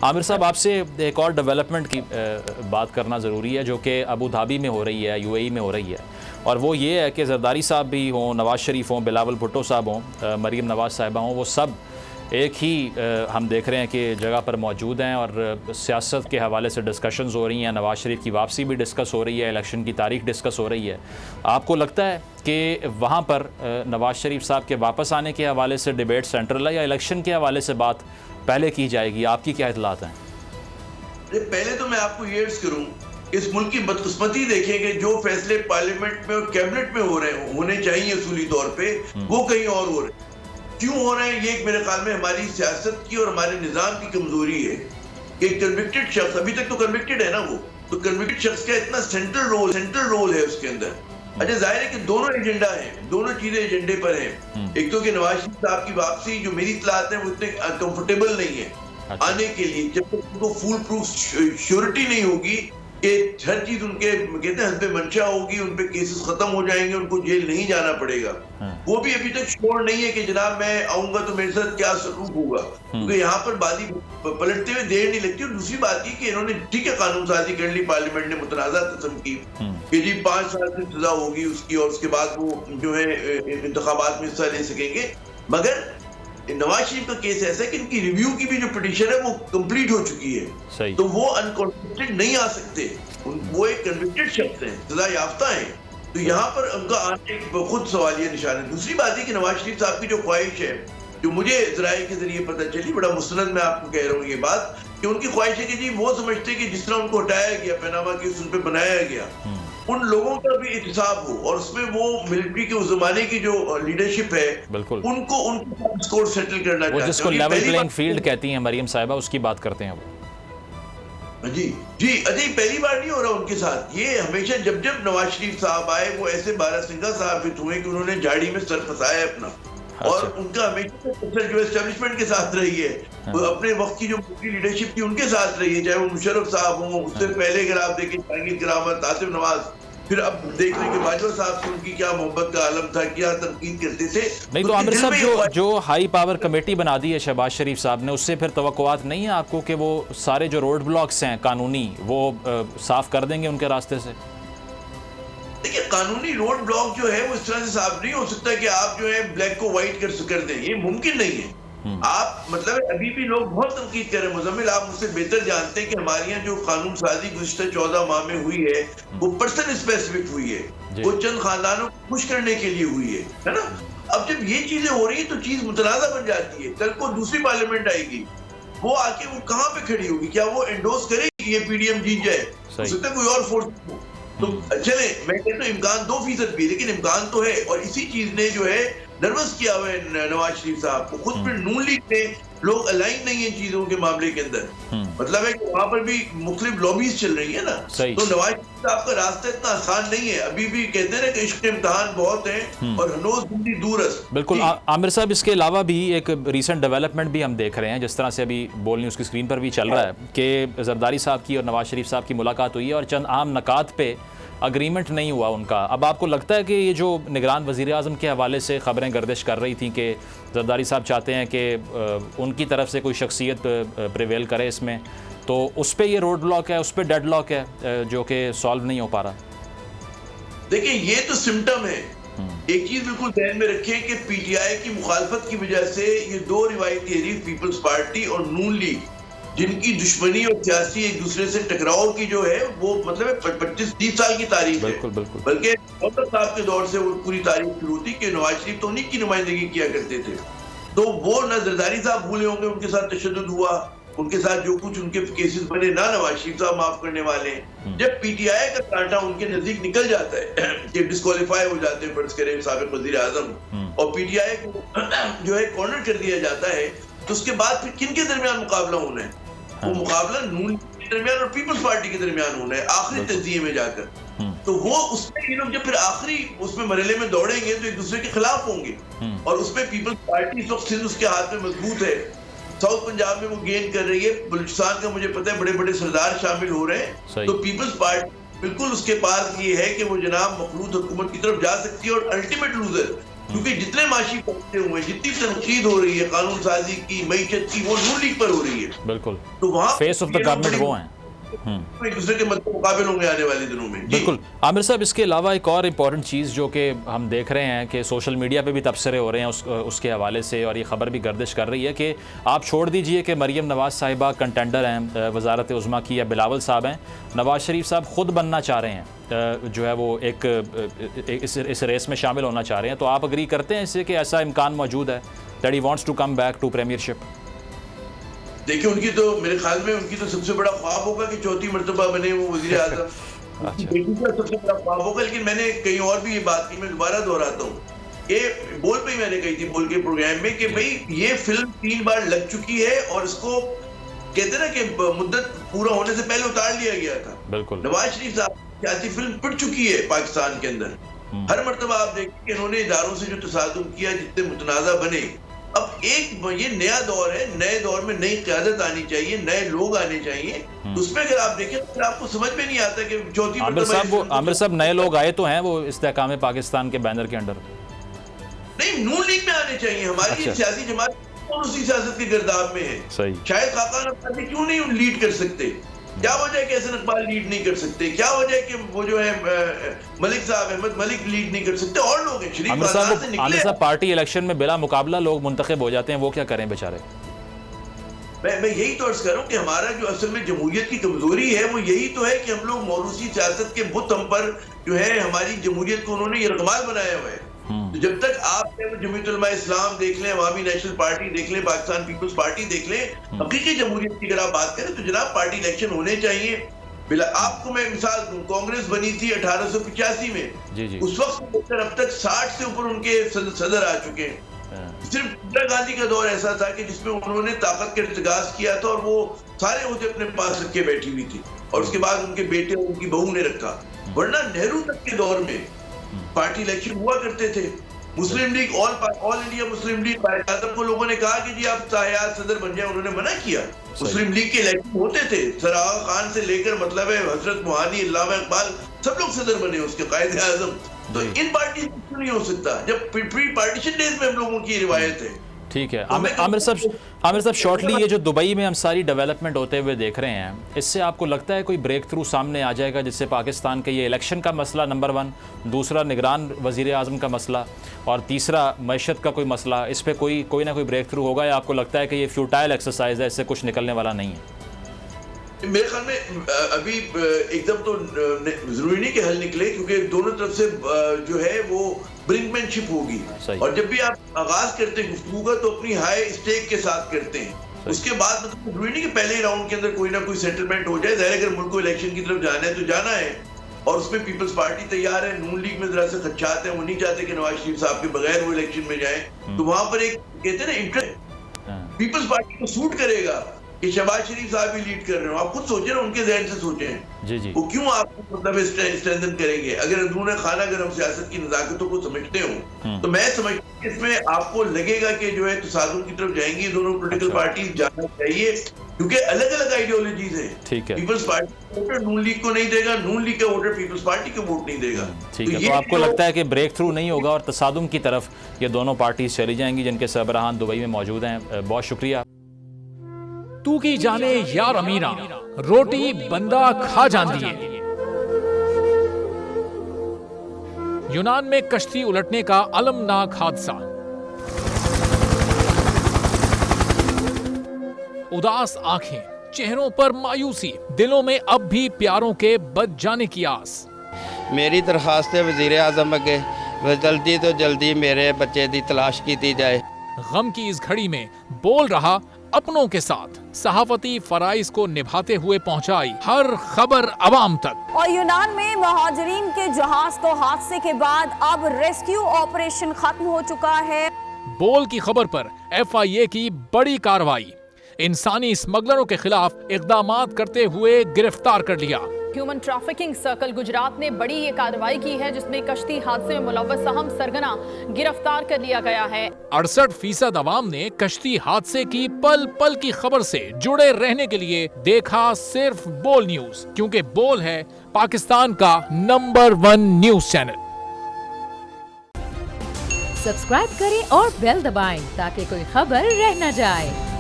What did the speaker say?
आमिर साहब, आपसे एक और डेवलपमेंट की बात करना ज़रूरी है जो कि अबू धाबी में हो रही है, यूएई में हो रही है, और वो ये है कि जरदारी साहब भी हों, नवाज़ शरीफ हों, बिलावल भुट्टो साहब हों, मरीम नवाज़ साहिबा हों, वो सब एक ही हम देख रहे हैं कि जगह पर मौजूद हैं और सियासत के हवाले से डिस्कशंस हो रही हैं। नवाज़ शरीफ की वापसी भी डिस्कस हो रही है, इलेक्शन की तारीख डिस्कस हो रही है। आपको लगता है कि वहाँ पर नवाज़ शरीफ साहब के वापस आने के हवाले से डिबेट सेंट्रल है या इलेक्शन के हवाले से बात पहले की जाएगी? आपकी क्या इतलात हैं? पहले तो मैं आपको ये अर्ज करूं, इस मुल्क की बदकिस्मती देखें कि जो फैसले पार्लियामेंट में और कैबिनेट में हो रहे हैं, होने चाहिए उसूली तौर पे, वो कहीं और हो रहे हैं। क्यों हो रहे हैं? ये मेरे ख्याल में हमारी सियासत की और हमारे निजाम की कमजोरी है कि कन्विक्टेड शख्स, अभी तक तो कन्विक्टेड है ना वो, तो कन्विक्टेड शख्स का इतना सेंट्रल रोल है उसके अंदर। अच्छा, जाहिर है कि दोनों एजेंडा है, दोनों चीजें एजेंडे पर हैं। एक तो कि नवाज शरीफ साहब की वापसी, जो मेरी इत्तलात है, वो इतने कंफर्टेबल नहीं है आने के लिए, जब तक उनको फुल प्रूफ श्योरिटी नहीं होगी कि हर चीज उनके कहते हैं हस्बे मंशा होगी, उनपे केसेस खत्म हो जाएंगे, उनको जेल नहीं जाना पड़ेगा। वो भी अभी तक श्योर नहीं है कि जनाब मैं आऊंगा तो मेरे साथ क्या सलूक होगा, क्योंकि यहाँ पर बादी पलटते हुए देर नहीं लगती। और दूसरी बात ये कि इन्होंने ठीक है कानून साजी कर ली, पार्लियामेंट ने मुतनाज़ा किस्म की कि जी 5 साल की सजा होगी उसकी, और उसके बाद वो जो है इंतखाबात में हिस्सा ले सकेंगे। मगर नवाज शरीफ का केस ऐसा है कि इनकी रिव्यू की भी जो पिटीशन है वो कंप्लीट हो चुकी है, तो वो अनकॉन्विक्टेड नहीं आ सकते। वो एक कन्विक्टेड शख्स हैं, सजा याफ्ता हैं, तो यहाँ पर उनका आने खुद सवालिया निशान है। दूसरी बात है कि नवाज शरीफ साहब की जो ख्वाहिश है, जो मुझे ज़राए के जरिए पता चली, बड़ा मुस्तनद मैं आपको कह रहा हूँ ये बात, कि उनकी ख्वाहिश है कि जी वो समझते हैं कि जिस तरह उनको हटाया गया, पनामा केस उन पर बनाया गया, उन लोगों का भी एहतसाब हो, और उसमें वो मिलिट्री के उस जमाने की जो लीडरशिप है, उनको स्कोर सेटल करना चाहिए। जिसको लेवल प्लेइंग फील्ड कहती हैं मरियम साहिबा, उसकी बात करते हैं वो। जी अजय, पहली बार नहीं हो रहा उनके साथ ये। हमेशा जब जब नवाज शरीफ साहब आए, वो ऐसे बारासिंगा साबित हुए कि उन्होंने झाड़ी में सर फंसाया अपना। और उनका हमेशा जो एस्टेब्लिशमेंट के साथ रही है, वो अपने वक्त की जो लीडरशिप थी उनके साथ रही है, चाहे वो मुशर्रफ साहब हों, उससे पहले अगर आप देखें जहांगीर करामत, आसिफ नवाज, फिर अब देख रहे कि बाजवा साहब से उनकी क्या मोहब्बत का आलम था, क्या तनकीद करते थे। नहीं तो आमिर साहब, जो हाई पावर कमेटी बना दी है शहबाज शरीफ साहब ने, उससे फिर तवक्कुआत नहीं है आपको कि वो सारे जो रोड ब्लॉक्स हैं कानूनी, वो साफ कर देंगे उनके रास्ते से? देखिए, कानूनी रोड ब्लॉक जो है वो इस तरह से साफ नहीं हो सकता कि आप जो है ब्लैक को व्हाइट कर दें, ये मुमकिन नहीं है। आप मतलब अभी भी लोग बहुत तनकीद कर रहे हैं। मुजम्मिल, आप मुझसे बेहतर जानते हैं कि हमारे यहाँ जो कानून साजी गुज़िश्ता 14 माह में हुई है, वो पर्सन स्पेसिफिक हुई है, वो चंद खानदानों को खुश करने के लिए हुई है ना। अब जब ये चीजें हो रही है तो चीज मुतनाज़ा बन जाती है। कल को दूसरी पार्लियामेंट आएगी, वो आके वो कहाँ पे खड़ी होगी? क्या वो एंडोर्स करेगी ये पीडीएम जीत जाए? हो सकता है कोई और फोर्स हो। तो चले, मैं कहता हूँ इम्कान 2% भी, लेकिन इम्कान तो है। और इसी चीज ने जो है नर्वस किया हुआ है नवाज शरीफ साहब को। खुद फिर नून लीग में लोग अलाइन नहीं है चीजों के मामले के अंदर, मतलब है कि वहां पर भी मुख्तलिफ लॉबीज चल रही है ना। तो नवाज शरीफ साहब का रास्ता इतना आसान नहीं है। अभी भी कहते हैं ना कि इश्क के इम्तिहान बहुत हैं और हनोज दूरी दूरस। बिल्कुल आमिर साहब, इसके अलावा भी एक रिसेंट डेवलपमेंट भी हम देख रहे हैं, जिस तरह से अभी बोल न्यूज़ की स्क्रीन पर भी चल रहा है कि जरदारी साहब की और नवाज शरीफ साहब की मुलाकात हुई है और चंद आम नकात पे अग्रीमेंट नहीं हुआ उनका। अब आपको लगता है कि ये जो निगरान वज़ीर-ए-आज़म के हवाले से ख़बरें गर्दिश कर रही थी कि जरदारी साहब चाहते हैं कि उनकी तरफ से कोई शख्सियत प्रिवेल करे इसमें, तो उस पर ये रोड ब्लॉक है, उस पर डेड लॉक है जो कि सॉल्व नहीं हो पा रहा? देखिए, ये तो सिम्टम है। एक चीज बिल्कुल ध्यान में रखें कि पीटीआई की मुखालफत की वजह से ये दो रिवायती हरीफ पीपल्स पार्टी और नून लीग, जिनकी दुश्मनी और सियासी एक दूसरे से टकराव की जो है वो मतलब 25-30 साल की तारीख है। बल्कि साहब के दौर से वो पूरी तारीख शुरू थी कि नवाज शरीफ तो उन्हीं की नुमाइंदगी किया करते थे। तो वो न जरदारी साहब भूले होंगे, उनके साथ तशद्दुद हुआ, उनके साथ जो कुछ उनके केसेस बने, ना नवाज शरीफ साहब माफ करने वाले। जब पीटीआई का कांटा उनके नजदीक निकल जाता है कि डिस्क्वालीफाई हो जाते हैं, फर्ज करें साबिक वजीर आजम, और पीटीआई को जो है कॉर्नर कर दिया जाता है, तो उसके बाद फिर किन के दरमियान मुकाबला होना है? वो मुकाबला नून के दरमियान और पीपल्स पार्टी के दरमियान होना है आखिरी तज्जिए में जाकर। तो वो उसमें ये लोग जब फिर आखिरी उसमें मरहले में दौड़ेंगे तो एक दूसरे के खिलाफ होंगे। और उसमें पीपल्स पार्टी इस वक्त सिंध उसके हाथ में मजबूत है, साउथ पंजाब में वो गेन कर रही है, बलूचिस्तान का मुझे पता है बड़े बड़े सरदार शामिल हो रहे हैं। तो पीपल्स पार्टी बिल्कुल उसके पास ये है कि वो जनाब मखलूत हुकूमत की तरफ जा सकती है, और अल्टीमेट लूजर क्योंकि जितने माशी पहुंचे हुए हैं, जितनी तनकीद हो रही है कानून साजी की, मईशत की, वो नून लीग पर हो रही है। बिल्कुल, तो वहाँ फेस ऑफ द गवर्नमेंट वो हैं। एक दूसरे के मुकाबले होंगे आने वाले दिनों में। बिल्कुल आमिर साहब, इसके अलावा एक और इम्पॉर्टेंट चीज़ जो कि हम देख रहे हैं कि सोशल मीडिया पे भी तबसरे हो रहे हैं उसके हवाले से, और ये खबर भी गर्दिश कर रही है कि आप छोड़ दीजिए कि मरीम नवाज़ साहिबा कंटेंडर हैं वज़ारत उज़्मा की, या बिलावल साहब हैं, नवाज़ शरीफ साहब ख़ुद बनना चाह रहे हैं, जो है वो इस रेस में शामिल होना चाह रहे हैं। तो आप अग्री करते हैं इससे कि ऐसा इम्कान मौजूद है that he wants to come back to premiership? देखिए, उनकी तो मेरे ख्याल में उनकी तो सबसे बड़ा ख्वाब होगा कि चौथी मर्तबा बने वो वज़ीर आज़म। बेटी का सबसे बड़ा ख्वाब होगा। लेकिन मैंने कहीं और भी ये बात की, मैं दोबारा दोहराता हूँ, ये बोल पे मैंने कही थी बोल के प्रोग्राम में कि भाई ये फिल्म 3 बार लग चुकी है और इसको कहते ना कि मुद्दत पूरा होने से पहले उतार लिया गया था। बिल्कुल, नवाज शरीफ साहब की सियासी फिल्म पिट चुकी है पाकिस्तान के अंदर। हर मर्तबा आप देखिए कि इन्होंने इदारों से जो तसादुम किया, जितने मुतनाज़ा बने, अब ये नया दौर है, नए दौर में नई क़यादत आनी चाहिए, नए लोग आने चाहिए। तो उसमें अगर आप देखें तो आपको समझ में नहीं आता कि चौथी आमिर साहब नए लोग आए तो हैं वो इस्तेहकाम पाकिस्तान के बैनर के अंडर? नहीं, नून लीग में आने चाहिए। हमारी सियासी जमात कौन उसी सियासत के गिरदाब में है। सही। शायद खाकान अब्बासी क्यों नहीं लीड कर सकते? क्या वजह है कि हसन इकबाल लीड नहीं कर सकते? क्या वजह है कि वो जो है मलिक साहब, अहमद मलिक लीड नहीं कर सकते? और लोग हैं, शरीफ बाजार से निकले। आमिर साहब, पार्टी इलेक्शन में बिला मुकाबला लोग मुंतखब हो जाते हैं, वो क्या करें बेचारे? मैं यही तो अर्ज कर रहा हूँ कि हमारा जो असल में जमहूरियत की कमजोरी है वो यही तो है कि हम लोग मौरूसी सियासत के बुत हम पर जो है हमारी जमहूरियत को उन्होंने यरगमाल बनाया हुआ है। तो जब तक आप जमीयत उलमा इस्लाम देख लें, अवामी नेशनल पार्टी देख लें, पाकिस्तान पीपल्स पार्टी देख लें, हकीकी जमहूरियत की अगर आप बात करें तो जनाब पार्टी इलेक्शन होने चाहिए। आपको मैं मिसाल दूं, कांग्रेस बनी थी 1885 में, उस वक्त से अब तक 60 से ऊपर उनके सदर आ चुके हैं। सिर्फ इंदिरा गांधी का दौर ऐसा था कि जिसमें उन्होंने ताकत का इर्तिकाज किया था और वो सारे उहदे अपने पास रख के बैठी हुई थी, और उसके बाद उनके बेटे और उनकी बहू ने रखा। वरना नेहरू तक के दौर में पार्टी इलेक्शन हुआ करते थे। मुस्लिम लीग, ऑल इंडिया मुस्लिम लीग कायद को लोगों ने कहा कि जी आप तायात सदर बन जाए, उन्होंने मना किया। मुस्लिम लीग के इलेक्शन होते थे, सर आगा खान से लेकर मतलब है हजरत मोहानी, अल्लामा इकबाल, सब लोग सदर बने उसके कायदे आजम। तो इन पार्टी से नहीं हो सकता जब प्री पार्टीशन डेज में हम लोगों की रिवायत है। ठीक है आमिर साहब, शॉर्टली ये जो दुबई में हम सारी डेवलपमेंट होते हुए देख रहे हैं, इससे आपको लगता है कोई ब्रेक थ्रू सामने आ जाएगा जिससे पाकिस्तान के ये इलेक्शन का मसला नंबर 1, दूसरा निगरान वज़ीर आज़म का मसला, और तीसरा मैशत का कोई मसला, इस पर कोई ना कोई ब्रेक थ्रू होगा, या आपको लगता है कि ये फ्यूटाइल एक्सरसाइज है, इससे कुछ निकलने वाला नहीं है? मेरे ख्याल में अभी एकदम तो जरूरी नहीं कि हल निकले, क्योंकि दोनों तरफ से जो है वो ब्रिंकमैनशिप होगी। और जब भी आप आगाज करते हैं गुफ्तगू का तो अपनी हाई स्टेक के साथ करते हैं। उसके बाद मतलब जरूरी नहीं कि पहले राउंड के अंदर कोई ना कोई सेटलमेंट हो जाए। ज़ाहिर अगर मुल्क को इलेक्शन की तरफ जाना है तो जाना है, और उसमें पीपल्स पार्टी तैयार है। नून लीग में जरा से खदशात है, वो नहीं चाहते कि नवाज शरीफ साहब के बगैर वो इलेक्शन में जाए। तो वहां पर एक कहते हैं ना इंटरेस्ट पीपल्स पार्टी को सूट करेगा कि शहबाज शरीफ साहब ही लीड कर रहे हो। आप खुद सोचें ना, उनके ज़हन से सोचें जी। वो क्यों आपको मतलब स्ट्रेंथन करेंगे। अगर अंदरूनी खाना अगर हम सियासत की नज़ाकतों को समझते हो तो मैं समझता हूं कि इसमें आपको लगेगा कि जो है तसादुम की तरफ जाएंगी दोनों पॉलिटिकल पार्टीज, जाना चाहिए, क्योंकि अलग अलग आइडियोलॉजीज हैं। ठीक है, पीपल्स पार्टी वोटर नून लीग को नहीं देगा, नून लीग का वोटर पीपल्स पार्टी को वोट नहीं देगा। ठीक है, तो आपको लगता है कि ब्रेक थ्रू नहीं होगा और तसादुम की तरफ ये दोनों पार्टीज चली जाएंगी, जिनके सरबराहान दुबई में मौजूद हैं? बहुत शुक्रिया। तू की जाने यार अमीना, रोटी बंदा खा जाती है। यूनान में कश्ती उलटने का अलमनाक हादसा, उदास आंखें, चेहरों पर मायूसी, दिलों में अब भी प्यारों के बच जाने की आस। मेरी दरखास्त है वज़ीर आज़म अगे जल्दी तो जल्दी मेरे बच्चे की तलाश की जाए। गम की इस घड़ी में बोल रहा अपनों के साथ, सहाफती फराइज को निभाते हुए पहुंचाई हर खबर अवाम तक। और यूनान में महाजरीन के जहाज को हादसे के बाद अब रेस्क्यू ऑपरेशन खत्म हो चुका है। बोल की खबर पर FIA की बड़ी कार्रवाई, इंसानी स्मगलरों के खिलाफ इकदामात करते हुए गिरफ्तार कर लिया। ह्यूमन ट्रैफिकिंग सर्कल गुजरात ने बड़ी ये कार्रवाई की है, जिसमें कश्ती हादसे में मुलव्वस अहम सरगना गिरफ्तार कर लिया गया है। 68% अवाम ने कश्ती हादसे की पल पल की खबर से जुड़े रहने के लिए देखा सिर्फ बोल न्यूज, क्योंकि बोल है पाकिस्तान का नंबर 1 न्यूज चैनल। सब्सक्राइब करें और बेल दबाएं ताकि कोई खबर रह न जाए।